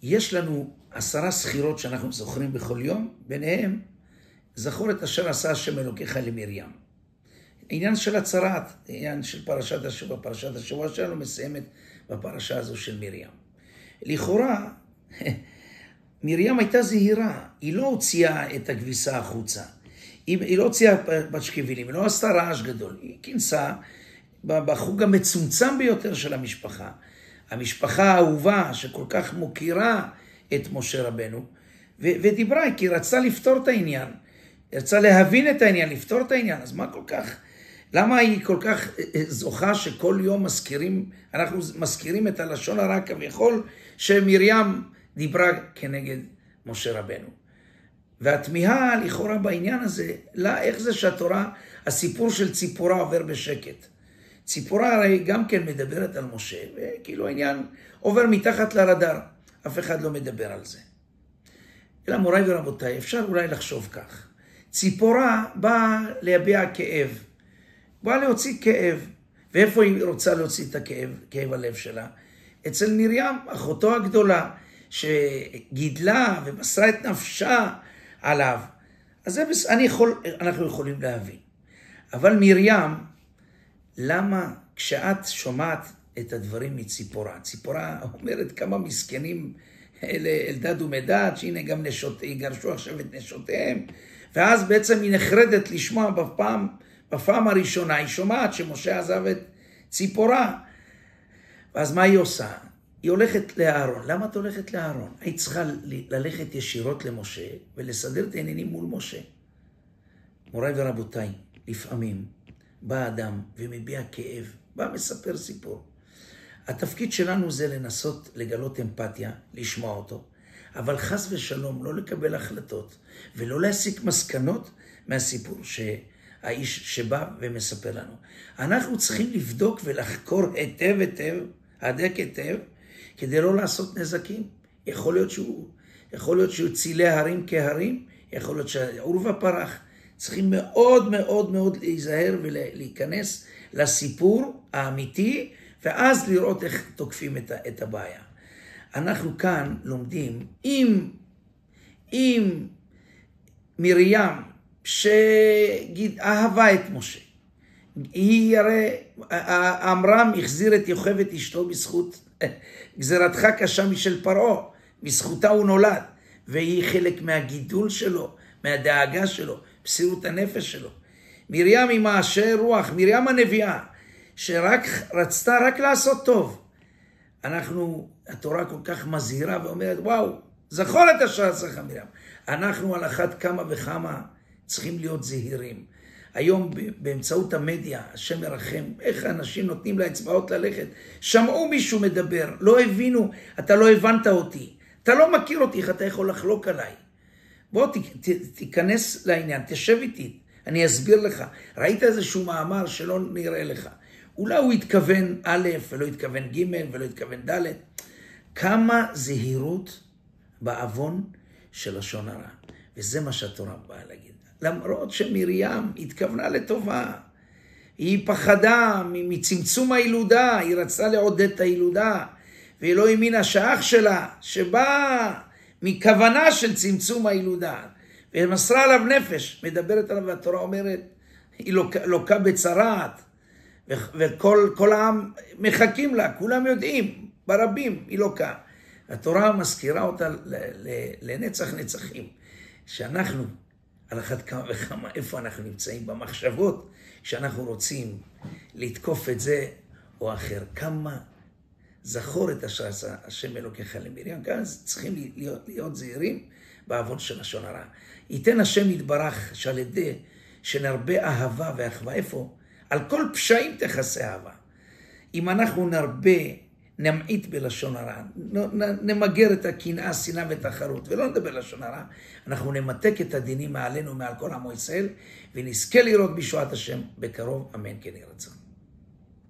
יש לנו 10 סחירות שאנחנו זוכרים בכל יום, ביניהם, זכור את אשר עשה השם אלוקיך למרים. עניין של הצהרת, עניין של פרשת השבוע, פרשת השבוע שלנו מסיימת בפרשה הזו של מרים. לכאורה, מרים הייתה זהירה, היא לא הוציאה את הכביסה החוצה, היא לא הוציאה בת שקבילים, היא לא עשתה רעש גדול, היא כינסה בחוג המצומצם ביותר של המשפחה, המשפחה האהובה שכל כך מוקירה את משה רבנו, ודיברה, כי היא רצתה לפתור את העניין, רצתה להבין את העניין, לפתור את העניין, אז מה כל כך, למה היא כל כך זוכה שכל יום אנחנו מזכירים את הלשון הרע כביכול, שמרים דיברה כנגד משה רבנו. והתמיהה לכאורה בעניין הזה, איך זה שהתורה, הסיפור של ציפורה עובר בשקט. ציפורה הרי גם כן מדברת על משה, וכאילו העניין עובר מתחת לרדאר, אף אחד לא מדבר על זה. אלא מוריי ורבותיי, אפשר אולי לחשוב כך. ציפורה באה להביע כאב, באה להוציא כאב, ואיפה היא רוצה להוציא את הכאב, כאב הלב שלה? אצל מרים, אחותו הגדולה, שגידלה ומסרה את נפשה עליו. אז זה אנחנו יכולים להבין. אבל מרים, למה כשאת שומעת את הדברים מציפורה, ציפורה אומרת כמה מסכנים אלדד ומדד, שהנה גם יגרשו עכשיו את נשותיהם, ואז בעצם היא נחרדת לשמוע בפעם הראשונה, היא שומעת שמשה עזב את ציפורה, ואז מה היא עושה? היא הולכת לאהרון. למה את הולכת לאהרון? היית צריכה ללכת ישירות למשה ולסדר את העניינים מול משה. מוריי ורבותיי, לפעמים בא אדם ומביע כאב, בא מספר סיפור. התפקיד שלנו זה לנסות לגלות אמפתיה, לשמוע אותו, אבל חס ושלום לא לקבל החלטות ולא להסיק מסקנות מהסיפור שהאיש שבא ומספר לנו. אנחנו צריכים לבדוק ולחקור היטב, הדק היטב, כדי לא לעשות נזקים. יכול להיות שהוא צילי הרים כהרים, יכול להיות שהעורבא פרח. צריכים מאוד מאוד מאוד להיזהר ולהיכנס לסיפור האמיתי, ואז לראות איך תוקפים את הבעיה. אנחנו כאן לומדים, אם מרים שאהבה את משה, היא הרי, עמרם החזיר את יוכבד אשתו בזכות גזירתך קשה משל פרעה, בזכותה הוא נולד, והיא חלק מהגידול שלו, מהדאגה שלו, בסירות הנפש שלו. מרים עם מעשי רוח, מרים הנביאה, שרק רצתה רק לעשות טוב. התורה כל כך מזהירה ואומרת, וואו, זכור את אשר עשך מרים. אנחנו על אחת כמה וכמה צריכים להיות זהירים. היום באמצעות המדיה, השם מרחם, איך האנשים נותנים לאצבעות ללכת, שמעו מישהו מדבר, לא הבינו, אתה לא הבנת אותי, אתה לא מכיר אותי, איך אתה יכול לחלוק עליי. בוא תיכנס לעניין, תשב איתי, אני אסביר לך. ראית איזשהו מאמר שלא נראה לך. אולי הוא התכוון א' ולא התכוון ג' ולא התכוון ד'. כמה זהירות בעוון של לשון הרע. וזה מה שהתורה באה להגיד. למרות שמרים התכוונה לטובה. היא פחדה מצמצום הילודה, היא רצתה לעודד את הילודה. והיא לא האמינה שהאח שלה, שבא מכוונה של צמצום הילודה, ומסרה עליו נפש, מדברת עליו, והתורה אומרת, היא לוקה בצרת, וכל העם מחכים לה, כולם יודעים, ברבים היא לוקה. התורה מזכירה אותה לנצח נצחים, שאנחנו, על אחת כמה וכמה, איפה אנחנו נמצאים במחשבות, שאנחנו רוצים לתקוף את זה או אחר. כמה זכור את אשר עשה השם אלוקיך למרים, אז צריכים להיות זהירים בעוון של לשון הרע. ייתן השם יתברך שעל ידי שנרבה אהבה ואחווה, איפה? על כל פשעים תכסה אהבה. אם אנחנו נמעיט בלשון הרע, נמגר את הקנאה, שנאה ותחרות, ולא נדבר לשון הרע, אנחנו נמתק את הדינים מעלינו, מעל כל עמו ישראל, ונזכה לראות בישועת השם בקרוב, אמן כן יהי רצון.